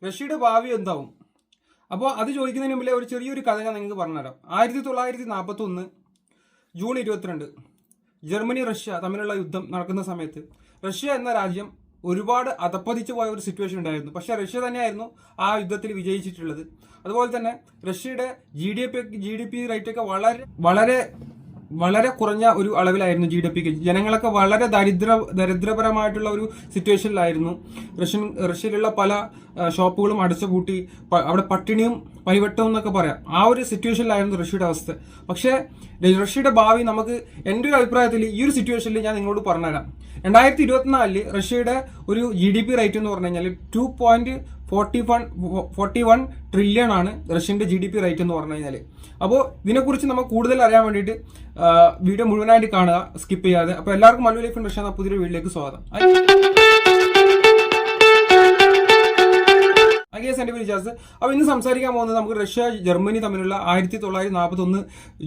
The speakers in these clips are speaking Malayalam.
റഷ്യയുടെ ഭാവി എന്താവും? അപ്പോൾ അത് ചോദിക്കുന്നതിന് മുമ്പിലെ ഒരു ചെറിയൊരു കഥ ഞാൻ നിങ്ങൾക്ക് പറഞ്ഞുതരാം. 1941 ജൂൺ 22 ജർമ്മനി റഷ്യ തമ്മിലുള്ള യുദ്ധം നടക്കുന്ന സമയത്ത് റഷ്യ എന്ന രാജ്യം ഒരുപാട് അധപ്പതിച്ചു പോയ ഒരു സിറ്റുവേഷൻ ഉണ്ടായിരുന്നു. പക്ഷേ റഷ്യ തന്നെയായിരുന്നു ആ യുദ്ധത്തിൽ വിജയിച്ചിട്ടുള്ളത്. അതുപോലെ തന്നെ റഷ്യയുടെ ജി ഡി പി റേറ്റ് ഒക്കെ വളരെ വളരെ വളരെ കുറഞ്ഞ ഒരു അളവിലായിരുന്നു GDP. ജനങ്ങളൊക്കെ വളരെ ദരിദ്രപരമായിട്ടുള്ള ഒരു സിറ്റുവേഷനിലായിരുന്നു. റഷ്യയിലുള്ള പല ഷോപ്പുകളും അടച്ചുപൂട്ടി, അവിടെ പട്ടിണിയും പരിവട്ടവും എന്നൊക്കെ പറയാം. ആ ഒരു സിറ്റുവേഷനിലായിരുന്നു റഷ്യയുടെ അവസ്ഥ. പക്ഷേ റഷ്യയുടെ ഭാവി നമുക്ക് എൻ്റെ ഒരു അഭിപ്രായത്തിൽ ഈ ഒരു സിറ്റുവേഷനിൽ ഞാൻ നിങ്ങളോട് പറഞ്ഞുതരാം. 2024 റഷ്യയുടെ ഒരു GDP റേറ്റ് എന്ന് പറഞ്ഞു കഴിഞ്ഞാൽ 2.41 ട്രില്യൺ ആണ് റഷ്യന്റെ GDP റേറ്റ് എന്ന് പറഞ്ഞു കഴിഞ്ഞാൽ. അപ്പോൾ ഇതിനെക്കുറിച്ച് നമുക്ക് കൂടുതൽ അറിയാൻ വേണ്ടിയിട്ട് വീഡിയോ മുഴുവനായിട്ട് കാണുക, സ്കിപ്പ് ചെയ്യാതെ. അപ്പോൾ എല്ലാവർക്കും മല്ലു ലൈഫ് റഷ്യ എന്ന പുതിയൊരു വീഡിയോയിലേക്ക് സ്വാഗതം. എൻ്റെ പേര് ജാസ്. അപ്പോൾ ഇന്ന് സംസാരിക്കാൻ പോകുന്നത് നമുക്ക് റഷ്യ ജർമ്മനി തമ്മിലുള്ള 1941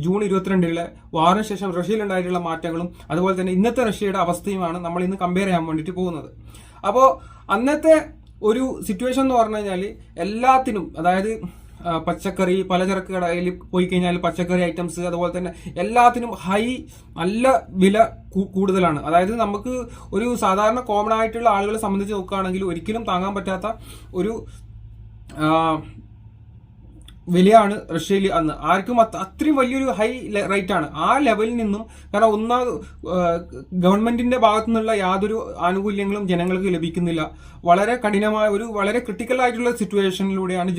ജൂൺ 22 വാറിന് ശേഷം റഷ്യയിൽ ഉണ്ടായിട്ടുള്ള മാറ്റങ്ങളും അതുപോലെ തന്നെ ഇന്നത്തെ റഷ്യയുടെ അവസ്ഥയുമാണ് നമ്മൾ ഇന്ന് കമ്പയർ ചെയ്യാൻ വേണ്ടിയിട്ട് പോകുന്നത്. അപ്പോൾ അന്നത്തെ ഒരു സിറ്റുവേഷൻ എന്ന് പറഞ്ഞു കഴിഞ്ഞാൽ എല്ലാത്തിനും, അതായത് പച്ചക്കറി പലചരക്ക് കടയിൽ പോയി കഴിഞ്ഞാൽ പച്ചക്കറി ഐറ്റംസ് അതുപോലെ തന്നെ എല്ലാത്തിനും നല്ല വില കൂടുതലാണ്. അതായത് നമുക്ക് ഒരു സാധാരണ കോമൺ ആയിട്ടുള്ള ആളുകളെ സംബന്ധിച്ച് നോക്കുകയാണെങ്കിൽ ഒരിക്കലും താങ്ങാൻ പറ്റാത്ത ഒരു വിലയാണ് റഷ്യയിൽ അന്ന്. ആർക്കും അത്രയും വലിയൊരു ഹൈ റേറ്റ് ആണ്. ആ ലെവലിൽ നിന്നും, കാരണം ഗവൺമെന്റിന്റെ ഭാഗത്തു നിന്നുള്ള യാതൊരു ആനുകൂല്യങ്ങളും ജനങ്ങൾക്ക് ലഭിക്കുന്നില്ല. വളരെ കഠിനമായ വളരെ ക്രിട്ടിക്കൽ ആയിട്ടുള്ള സിറ്റുവേഷനിലൂടെയാണ്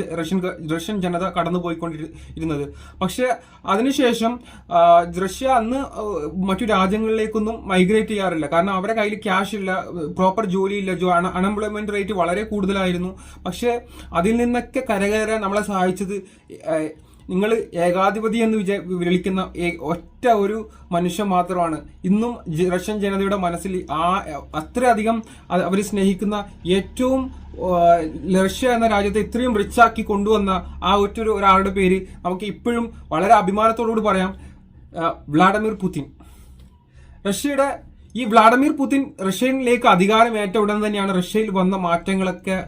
റഷ്യൻ ജനത കടന്നുപോയിക്കൊണ്ടിരുന്നത്. പക്ഷെ അതിനുശേഷം റഷ്യ അന്ന് മറ്റു രാജ്യങ്ങളിലേക്കൊന്നും മൈഗ്രേറ്റ് ചെയ്യാറില്ല. കാരണം അവരുടെ കയ്യിൽ ക്യാഷ് ഇല്ല, പ്രോപ്പർ ജോലിയില്ല, അൺഎംപ്ലോയ്മെന്റ് റേറ്റ് വളരെ കൂടുതലായിരുന്നു. പക്ഷെ അതിൽ നിന്നൊക്കെ കരകയറാൻ നമ്മളെ സഹായിച്ചത് നിങ്ങൾ ഏകാധിപതി എന്ന് വിളിക്കുന്ന ഒറ്റ ഒരു മനുഷ്യൻ മാത്രമാണ്. ഇന്നും റഷ്യൻ ജനതയുടെ മനസ്സിൽ അത്രയധികം അവർ സ്നേഹിക്കുന്ന, ഏറ്റവും റഷ്യ എന്ന രാജ്യത്തെ ഇത്രയും റിച്ചാക്കി കൊണ്ടുവന്ന ആ ഒരാളുടെ പേര് നമുക്ക് ഇപ്പോഴും വളരെ അഭിമാനത്തോടുകൂടി പറയാം, വ്ളാഡിമിർ പുതിൻ. ഈ വ്ളാഡിമിർ പുതിൻ റഷ്യയിലേക്ക് അധികാരമേറ്റ ഉടൻ തന്നെയാണ് റഷ്യയിൽ വന്ന മാറ്റങ്ങളൊക്കെ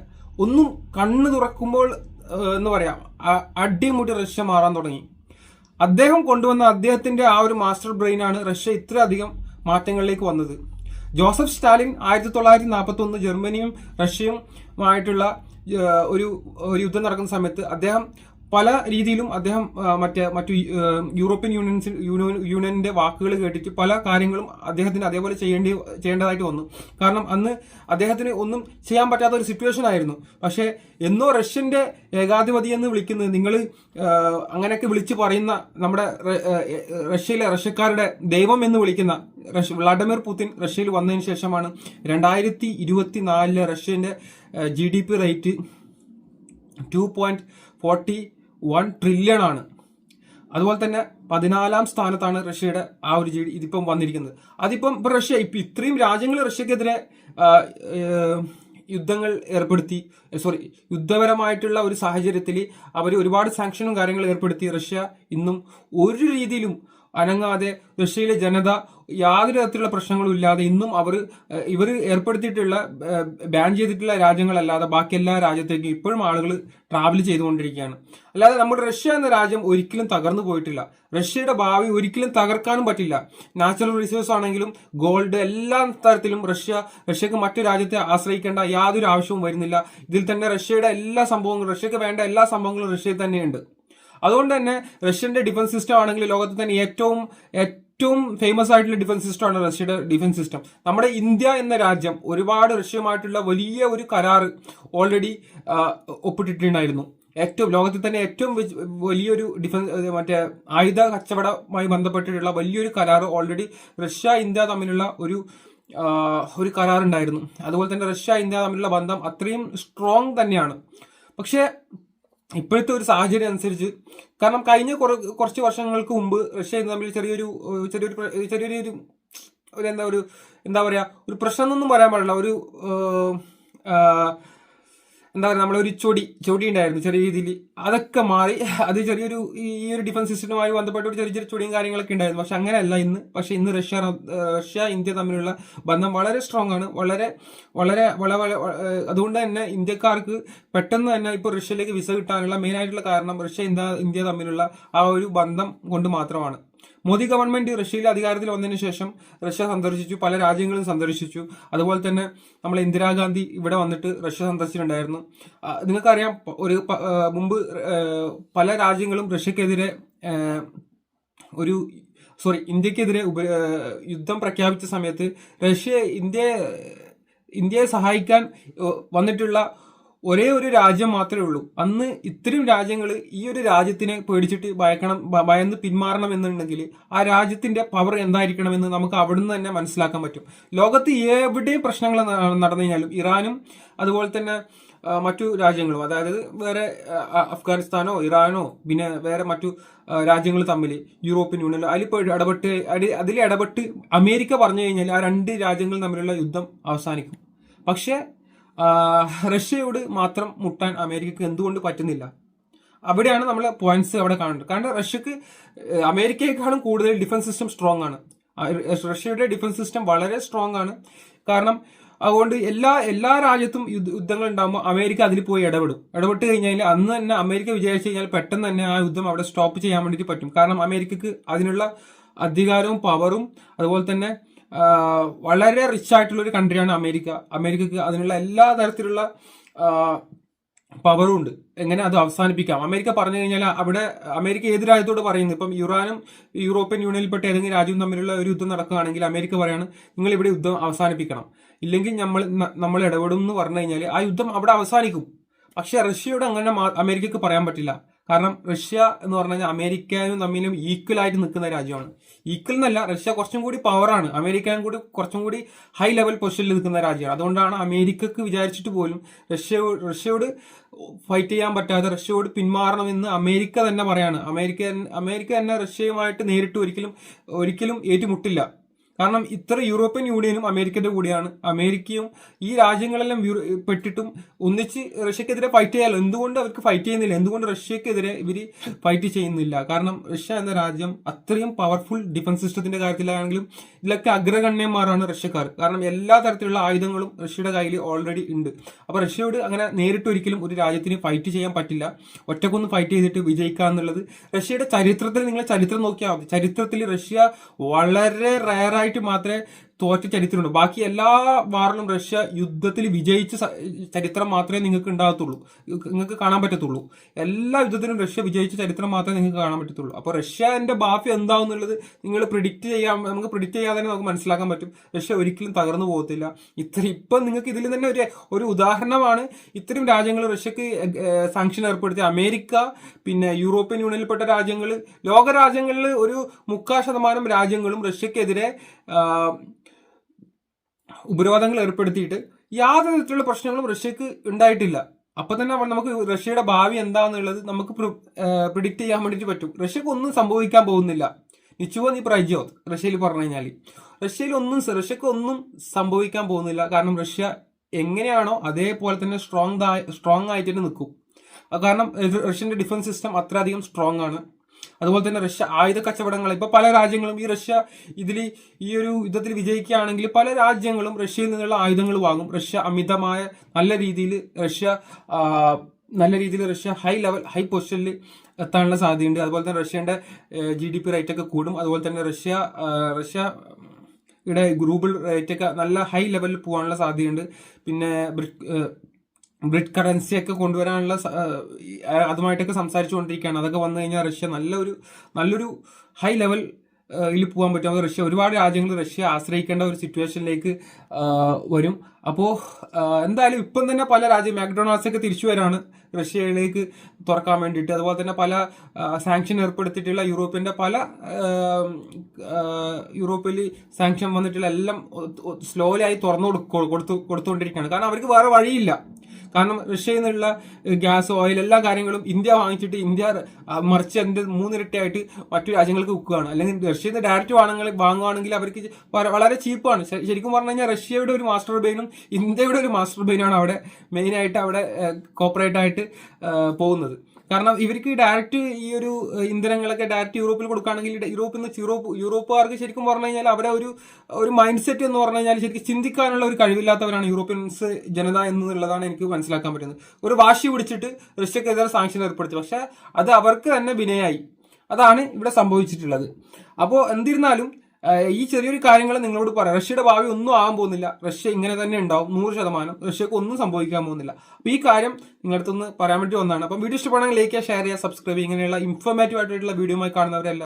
ഒന്നും കണ്ണു തുറക്കുമ്പോൾ എന്ന് പറയാം അടിമുടി റഷ്യ മാറാൻ തുടങ്ങി. അദ്ദേഹം കൊണ്ടുവന്ന അദ്ദേഹത്തിന്റെ ആ ഒരു മാസ്റ്റർ ബ്രെയിനാണ് റഷ്യ ഇത്രയധികം മാറ്റങ്ങളിലേക്ക് വന്നത്. ജോസഫ് സ്റ്റാലിൻ 1941 ജർമ്മനിയും റഷ്യയുമായിട്ടുള്ള ഒരു യുദ്ധം നടക്കുന്ന സമയത്ത് അദ്ദേഹം പല രീതിയിലും മറ്റു യൂറോപ്യൻ യൂണിയന്റെ വാക്കുകൾ കേട്ടിട്ട് പല കാര്യങ്ങളും അദ്ദേഹത്തിന് അതേപോലെ ചെയ്യേണ്ടതായിട്ട് വന്നു. കാരണം അന്ന് അദ്ദേഹത്തിന് ഒന്നും ചെയ്യാൻ പറ്റാത്ത ഒരു സിറ്റുവേഷൻ ആയിരുന്നു. പക്ഷേ എന്നോ റഷ്യന്റെ ഏകാധിപതി എന്ന് വിളിക്കുന്നത്, നിങ്ങൾ അങ്ങനെയൊക്കെ വിളിച്ചു പറയുന്ന നമ്മുടെ റഷ്യക്കാരുടെ ദൈവം എന്ന് വിളിക്കുന്ന വ്ളാഡിമിർ പുതിൻ റഷ്യയിൽ വന്നതിന് ശേഷമാണ് 2024 റഷ്യന്റെ GDP റേറ്റ് 2.41 ട്രില്യൺ ആണ്. അതുപോലെ തന്നെ 14ാം സ്ഥാനത്താണ് റഷ്യയുടെ ആ ഒരു ഇതിപ്പം വന്നിരിക്കുന്നത്. റഷ്യ ഇത്രയും രാജ്യങ്ങൾ റഷ്യക്കെതിരെ യുദ്ധപരമായിട്ടുള്ള ഒരു സാഹചര്യത്തിൽ അവർ ഒരുപാട് സാങ്ഷനും കാര്യങ്ങളും ഏർപ്പെടുത്തി. റഷ്യ ഇന്നും ഒരു രീതിയിലും അനങ്ങാതെ, റഷ്യയിലെ ജനത യാതൊരു തരത്തിലുള്ള പ്രശ്നങ്ങളും ഇല്ലാതെ ഇന്നും ഇവർ ഏർപ്പെടുത്തിയിട്ടുള്ള ബാൻ ചെയ്തിട്ടുള്ള രാജ്യങ്ങളല്ലാതെ ബാക്കി എല്ലാ രാജ്യത്തേക്കും ഇപ്പോഴും ആളുകൾ ട്രാവൽ ചെയ്തുകൊണ്ടിരിക്കുകയാണ്. അല്ലാതെ നമ്മുടെ റഷ്യ എന്ന രാജ്യം ഒരിക്കലും തകർന്നു പോയിട്ടില്ല. റഷ്യയുടെ ഭാവി ഒരിക്കലും തകർക്കാനും പറ്റില്ല. നാച്ചുറൽ റിസോഴ്സ് ആണെങ്കിലും ഗോൾഡ്, എല്ലാ തരത്തിലും റഷ്യക്ക് മറ്റു രാജ്യത്തെ ആശ്രയിക്കേണ്ട യാതൊരു ആവശ്യവും വരുന്നില്ല. ഇതിൽ തന്നെ റഷ്യക്ക് വേണ്ട എല്ലാ സംഭവങ്ങളും റഷ്യയിൽ തന്നെയുണ്ട്. അതുകൊണ്ട് തന്നെ റഷ്യന്റെ ഡിഫൻസ് സിസ്റ്റം ആണെങ്കിൽ ലോകത്തിൽ തന്നെ ഏറ്റവും ഫേമസ് ആയിട്ടുള്ള ഡിഫൻസ് സിസ്റ്റമാണ് റഷ്യയുടെ ഡിഫൻസ് സിസ്റ്റം. നമ്മുടെ ഇന്ത്യ എന്ന രാജ്യം ഒരുപാട് റഷ്യയുമായിട്ടുള്ള വലിയ ഒരു കരാർ ഓൾറെഡി ഒപ്പിട്ടിട്ടുണ്ടായിരുന്നു. ലോകത്തിൽ തന്നെ ഏറ്റവും വലിയൊരു ആയുധ കച്ചവടവുമായി ബന്ധപ്പെട്ടിട്ടുള്ള വലിയൊരു കരാർ ഓൾറെഡി റഷ്യ ഇന്ത്യ തമ്മിലുള്ള ഒരു കരാറുണ്ടായിരുന്നു. അതുപോലെ തന്നെ റഷ്യ ഇന്ത്യ തമ്മിലുള്ള ബന്ധം അത്രയും സ്ട്രോങ് തന്നെയാണ്. പക്ഷേ ഇപ്പോഴത്തെ ഒരു സാഹചര്യം അനുസരിച്ച്, കാരണം കഴിഞ്ഞ കുറച്ച് വർഷങ്ങൾക്ക് മുമ്പ് റഷ്യ തമ്മിൽ ചെറിയൊരു എന്താ പറയാ, ഒരു പ്രശ്നം എന്നൊന്നും പറയാൻ പാടില്ല, എന്താ പറയുക, നമ്മളൊരു ചൊടി ഉണ്ടായിരുന്നു ചെറിയ രീതിയിൽ, അതൊക്കെ മാറി. അത് ചെറിയൊരു ഈ ഒരു ഡിഫൻസ് സിസ്റ്റവുമായി ബന്ധപ്പെട്ട ഒരു ചെറിയ ചെറിയ ചൊടിയും കാര്യങ്ങളൊക്കെ ഉണ്ടായിരുന്നു. പക്ഷെ അങ്ങനെയല്ല ഇന്ന്. പക്ഷെ ഇന്ന് റഷ്യ ഇന്ത്യ തമ്മിലുള്ള ബന്ധം വളരെ സ്ട്രോങ് ആണ്, വളരെ വളരെ വളരെ അതുകൊണ്ട് തന്നെ ഇന്ത്യക്കാർക്ക് പെട്ടെന്ന് തന്നെ ഇപ്പോൾ റഷ്യയിലേക്ക് വിസ കിട്ടാനുള്ള മെയിൻ ആയിട്ടുള്ള കാരണം ഇന്ത്യ തമ്മിലുള്ള ആ ഒരു ബന്ധം കൊണ്ട് മാത്രമാണ്. മോദി ഗവൺമെന്റ് റഷ്യയിൽ അധികാരത്തിൽ വന്നതിന് ശേഷം റഷ്യ സന്ദർശിച്ചു, പല രാജ്യങ്ങളും സന്ദർശിച്ചു. അതുപോലെ തന്നെ നമ്മളെ ഇന്ദിരാഗാന്ധി ഇവിടെ വന്നിട്ട് റഷ്യ സന്ദർശിച്ചിട്ടുണ്ടായിരുന്നു. നിങ്ങൾക്കറിയാം, മുമ്പ് പല രാജ്യങ്ങളും റഷ്യക്കെതിരെ ഇന്ത്യക്കെതിരെ യുദ്ധം പ്രഖ്യാപിച്ച സമയത്ത് ഇന്ത്യയെ സഹായിക്കാൻ വന്നിട്ടുള്ള ഒരേ ഒരു രാജ്യം മാത്രമേ ഉള്ളൂ. അന്ന് ഇത്രയും രാജ്യങ്ങൾ ഈ ഒരു രാജ്യത്തിനെ പേടിച്ചിട്ട് ഭയന്ന് പിന്മാറണം എന്നുണ്ടെങ്കിൽ ആ രാജ്യത്തിന്റെ പവർ എന്തായിരിക്കണമെന്ന് നമുക്ക് അവിടുന്ന് തന്നെ മനസ്സിലാക്കാൻ പറ്റും. ലോകത്ത് എവിടെയും പ്രശ്നങ്ങൾ നടന്നു കഴിഞ്ഞാലും ഇറാനും അതുപോലെ തന്നെ മറ്റു രാജ്യങ്ങളും, അതായത് വേറെ അഫ്ഗാനിസ്ഥാനോ ഇറാനോ പിന്നെ വേറെ മറ്റു രാജ്യങ്ങൾ തമ്മിൽ യൂറോപ്യൻ യൂണിയനോ അതിൽ ഇടപെട്ട് അമേരിക്ക പറഞ്ഞു കഴിഞ്ഞാൽ ആ രണ്ട് രാജ്യങ്ങൾ തമ്മിലുള്ള യുദ്ധം അവസാനിക്കും. പക്ഷേ റഷ്യയോട് മാത്രം മുട്ടാൻ അമേരിക്കക്ക് എന്തുകൊണ്ട് പറ്റുന്നില്ല? അവിടെയാണ് നമ്മൾ പോയിന്റ്സ് അവിടെ കാണുന്നത്. കാരണം റഷ്യക്ക് അമേരിക്കയെക്കാളും കൂടുതൽ ഡിഫൻസ് സിസ്റ്റം സ്ട്രോങ് ആണ്. റഷ്യയുടെ ഡിഫൻസ് സിസ്റ്റം വളരെ സ്ട്രോങ് ആണ്. കാരണം അതുകൊണ്ട് എല്ലാ രാജ്യത്തും യുദ്ധങ്ങൾ ഉണ്ടാകുമ്പോൾ അമേരിക്ക അതിൽ പോയി ഇടപെട്ട് കഴിഞ്ഞാൽ അന്ന് തന്നെ അമേരിക്ക വിചാരിച്ചു കഴിഞ്ഞാൽ പെട്ടെന്ന് തന്നെ ആ യുദ്ധം അവിടെ സ്റ്റോപ്പ് ചെയ്യാൻ വേണ്ടിയിട്ട് പറ്റും. കാരണം അമേരിക്കക്ക് അതിനുള്ള അധികാരവും പവറും അതുപോലെ തന്നെ വളരെ റിച്ച് ആയിട്ടുള്ള ഒരു കൺട്രിയാണ് അമേരിക്ക. അമേരിക്കക്ക് അതിനുള്ള എല്ലാ തരത്തിലുള്ള പവറും ഉണ്ട്. എങ്ങനെ അത് അവസാനിപ്പിക്കാം? അമേരിക്ക പറഞ്ഞു കഴിഞ്ഞാൽ അമേരിക്ക ഏത് രാജ്യത്തോട് പറയുന്നു, ഇപ്പം ഇറാനും യൂറോപ്യൻ യൂണിയനിൽപ്പെട്ട ഏതെങ്കിലും രാജ്യവും തമ്മിലുള്ള ഒരു യുദ്ധം നടക്കുകയാണെങ്കിൽ അമേരിക്ക പറയാണ് നിങ്ങൾ ഇവിടെ യുദ്ധം അവസാനിപ്പിക്കണം, ഇല്ലെങ്കിൽ നമ്മൾ ഇടപെടും എന്ന് പറഞ്ഞു കഴിഞ്ഞാൽ ആ യുദ്ധം അവിടെ അവസാനിക്കും. പക്ഷെ റഷ്യയോട് അങ്ങനെ അമേരിക്കക്ക് പറയാൻ പറ്റില്ല. കാരണം റഷ്യ എന്ന് പറഞ്ഞു കഴിഞ്ഞാൽ അമേരിക്കയും തമ്മിലും ഈക്വൽ ആയിട്ട് നിൽക്കുന്ന രാജ്യമാണ്. ഈക്വൽ എന്നല്ല, റഷ്യ കുറച്ചും കൂടി പവറാണ്, അമേരിക്കയും കൂടി കുറച്ചും കൂടി ഹൈ ലെവൽ പൊസിഷനിൽ നിൽക്കുന്ന രാജ്യമാണ്. അതുകൊണ്ടാണ് അമേരിക്കക്ക് വിചാരിച്ചിട്ട് പോലും റഷ്യയോട് ഫൈറ്റ് ചെയ്യാൻ പറ്റാതെ റഷ്യയോട് പിന്മാറണമെന്ന് അമേരിക്ക തന്നെ പറയാണ്. അമേരിക്ക തന്നെ റഷ്യയുമായിട്ട് നേരിട്ട് ഒരിക്കലും ഏറ്റുമുട്ടില്ല. കാരണം ഇത്ര യൂറോപ്യൻ യൂണിയനും അമേരിക്കയുടെ കൂടിയാണ്. അമേരിക്കയും ഈ രാജ്യങ്ങളെല്ലാം പെട്ടിട്ടും ഒന്നിച്ച് റഷ്യക്കെതിരെ ഫൈറ്റ് ചെയ്യാലോ. എന്തുകൊണ്ട് അവർക്ക് ഫൈറ്റ് ചെയ്യുന്നില്ല? എന്തുകൊണ്ട് റഷ്യക്കെതിരെ ഇവർ ഫൈറ്റ് ചെയ്യുന്നില്ല? കാരണം റഷ്യ എന്ന രാജ്യം അത്രയും പവർഫുൾ ഡിഫൻസ് സിസ്റ്റത്തിന്റെ കാര്യത്തിലാണെങ്കിലും ഇതിലൊക്കെ അഗ്രഗണ്യന്മാരാണ് റഷ്യക്കാർ. കാരണം എല്ലാ തരത്തിലുള്ള ആയുധങ്ങളും റഷ്യയുടെ കയ്യിൽ ഓൾറെഡി ഉണ്ട്. അപ്പൊ റഷ്യയോട് അങ്ങനെ നേരിട്ട് ഒരിക്കലും ഒരു രാജ്യത്തിന് ഫൈറ്റ് ചെയ്യാൻ പറ്റില്ല. ഒറ്റക്കൊന്ന് ഫൈറ്റ് ചെയ്തിട്ട് വിജയിക്കുക എന്നുള്ളത് റഷ്യയുടെ ചരിത്രത്തിൽ നിങ്ങൾ ചരിത്രം നോക്കിയാൽ മതി. ചരിത്രത്തിൽ റഷ്യ വളരെ റയറായിട്ട് മാത്രമേ തോറ്റ ചരിത്രമുണ്ട്. ബാക്കി എല്ലാ വാറിലും റഷ്യ യുദ്ധത്തിൽ വിജയിച്ച ചരിത്രം മാത്രമേ നിങ്ങൾക്ക് കാണാൻ പറ്റത്തുള്ളൂ. എല്ലാ യുദ്ധത്തിലും റഷ്യ വിജയിച്ച ചരിത്രം മാത്രമേ നിങ്ങൾക്ക് കാണാൻ പറ്റത്തുള്ളൂ. അപ്പോൾ റഷ്യന്റെ ഭാവി എന്താവുന്നുള്ളത് നമുക്ക് പ്രിഡിക്റ്റ് ചെയ്യാതെ തന്നെ നമുക്ക് മനസ്സിലാക്കാൻ പറ്റും. റഷ്യ ഒരിക്കലും തകർന്നു പോകത്തില്ല. ഇപ്പം നിങ്ങൾക്ക് ഇതിൽ തന്നെ ഒരു ഉദാഹരണമാണ് ഇത്തരം രാജ്യങ്ങൾ റഷ്യക്ക് സാങ്ഷൻ ഏർപ്പെടുത്തിയ അമേരിക്ക, പിന്നെ യൂറോപ്യൻ യൂണിയനിൽപ്പെട്ട രാജ്യങ്ങൾ, ലോകരാജ്യങ്ങളിൽ ഒരു 40% രാജ്യങ്ങളും റഷ്യക്കെതിരെ ഉപരോധങ്ങൾ ഏർപ്പെടുത്തിയിട്ട് യാതൊരു തരത്തിലുള്ള പ്രശ്നങ്ങളും റഷ്യക്ക് ഉണ്ടായിട്ടില്ല. അപ്പൊ തന്നെ നമുക്ക് റഷ്യയുടെ ഭാവി എന്താണെന്നുള്ളത് നമുക്ക് പ്രിഡിക്റ്റ് ചെയ്യാൻ വേണ്ടിയിട്ട് പറ്റും. റഷ്യക്ക് ഒന്നും സംഭവിക്കാൻ പോകുന്നില്ല. നിച്ചുവോ നീ പ്രജോ റഷ്യയിൽ പറഞ്ഞു കഴിഞ്ഞാൽ റഷ്യക്ക് ഒന്നും സംഭവിക്കാൻ പോകുന്നില്ല. കാരണം റഷ്യ എങ്ങനെയാണോ അതേപോലെ തന്നെ സ്ട്രോങ് ആയിട്ട് തന്നെ നിൽക്കും. കാരണം റഷ്യന്റെ ഡിഫൻസ് സിസ്റ്റം അത്രയധികം സ്ട്രോങ് ആണ്. അതുപോലെ തന്നെ റഷ്യ ആയുധ കച്ചവടങ്ങൾ, ഇപ്പൊ പല രാജ്യങ്ങളും ഈ ഒരു യുദ്ധത്തിൽ വിജയിക്കുകയാണെങ്കിൽ പല രാജ്യങ്ങളും റഷ്യയിൽ നിന്നുള്ള ആയുധങ്ങൾ വാങ്ങും. റഷ്യ അമിതമായ നല്ല രീതിയിൽ റഷ്യ ഹൈ പൊസിഷനിൽ എത്താനുള്ള സാധ്യതയുണ്ട്. അതുപോലെ തന്നെ റഷ്യന്റെ GDP റേറ്റ് ഒക്കെ കൂടും. അതുപോലെ തന്നെ റഷ്യയുടെ ഗ്രൂബിൾ റേറ്റ് ഒക്കെ നല്ല ഹൈ ലെവലിൽ പോകാനുള്ള സാധ്യതയുണ്ട്. പിന്നെ ബ്രിഡ് കറൻസി ഒക്കെ കൊണ്ടുവരാനുള്ള അതുമായിട്ടൊക്കെ സംസാരിച്ചുകൊണ്ടിരിക്കുകയാണ്. അതൊക്കെ വന്നു കഴിഞ്ഞാൽ റഷ്യ നല്ലൊരു ഹൈ ലെവൽ പോകാൻ പറ്റും. അത് ഒരുപാട് രാജ്യങ്ങൾ റഷ്യ ആശ്രയിക്കേണ്ട ഒരു സിറ്റുവേഷനിലേക്ക് വരും. അപ്പോൾ എന്തായാലും ഇപ്പം തന്നെ പല മാക്ഡൊണാൾഡ്സ് ഒക്കെ തിരിച്ചു വരാണ് റഷ്യയിലേക്ക് തുറക്കാൻ വേണ്ടിയിട്ട്. അതുപോലെ തന്നെ പല സാങ്ഷൻ ഏർപ്പെടുത്തിയിട്ടുള്ള യൂറോപ്പിൽ സാങ്ഷൻ വന്നിട്ടുള്ള എല്ലാം സ്ലോലി ആയി കൊടുത്തുകൊണ്ടിരിക്കുകയാണ്. കാരണം അവർക്ക് വേറെ വഴിയില്ല. കാരണം റഷ്യയിൽ നിന്നുള്ള ഗ്യാസ്, ഓയിൽ, എല്ലാ കാര്യങ്ങളും ഇന്ത്യ വാങ്ങിച്ചിട്ട് ഇന്ത്യ മറിച്ച് അതിന്റെ 3 ഇരട്ടിയായിട്ട് മറ്റു രാജ്യങ്ങൾക്ക് വിൽക്കുകയാണ്. അല്ലെങ്കിൽ റഷ്യയിൽ നിന്ന് ഡയറക്റ്റ് വാങ്ങുവാണെങ്കിൽ അവർക്ക് വളരെ ചീപ്പാണ്. ശരിക്കും പറഞ്ഞു കഴിഞ്ഞാൽ റഷ്യയുടെ ഒരു മാസ്റ്റർ ബ്രെയിനും ഇന്ത്യയുടെ ഒരു മാസ്റ്റർ ബ്രെയിനാണ് അവിടെ മെയിനായിട്ട് അവിടെ കോപ്പറേറ്റ് ആയിട്ട് പോകുന്നത്. കാരണം ഇവർക്ക് ഡയറക്റ്റ് ഈ ഒരു ഇന്ധനങ്ങളൊക്കെ ഡയറക്റ്റ് യൂറോപ്പിൽ കൊടുക്കുകയാണെങ്കിൽ യൂറോപ്പുകാർക്ക് ശരിക്കും പറഞ്ഞു കഴിഞ്ഞാൽ അവരെ ഒരു മൈൻഡ് സെറ്റ് എന്ന് പറഞ്ഞു കഴിഞ്ഞാൽ ശരിക്കും ചിന്തിക്കാനുള്ള ഒരു കഴിവില്ലാത്തവരാണ് യൂറോപ്യൻസ് ജനത എന്നുള്ളതാണ് എനിക്ക് മനസ്സിലാക്കാൻ പറ്റുന്നത്. ഒരു വാശി പിടിച്ചിട്ട് റഷ്യക്കെതിരെ സാങ്ഷൻ ഏർപ്പെടുത്തി, പക്ഷെ അത് അവർക്ക് തന്നെ വിനയായി. അതാണ് ഇവിടെ സംഭവിച്ചിട്ടുള്ളത്. അപ്പോൾ എന്നിരുന്നാലും ഈ ചെറിയൊരു കാര്യങ്ങൾ നിങ്ങളോട് പറയാം. റഷ്യയുടെ ഭാവി ഒന്നും ആകാൻ പോകുന്നില്ല. റഷ്യ ഇങ്ങനെ തന്നെ ഉണ്ടാവും 100%. റഷ്യക്ക് ഒന്നും സംഭവിക്കാൻ പോകുന്നില്ല. അപ്പോൾ ഈ കാര്യം നിങ്ങളടുത്തൊന്ന് പറയാൻ വേണ്ടി വന്നതാണ്. അപ്പം വീഡിയോ ഇഷ്ടപ്പെടുകയാണെങ്കിൽ ലൈക്ക് ചെയ്യുക, ഷെയർ ചെയ്യുക, സബ്സ്ക്രൈബ് ചെയ്യുക. ഇങ്ങനെയുള്ള ഇൻഫോർമേറ്റീവ് ആയിട്ടുള്ള വീഡിയോ കാണുന്നവരെല്ലാം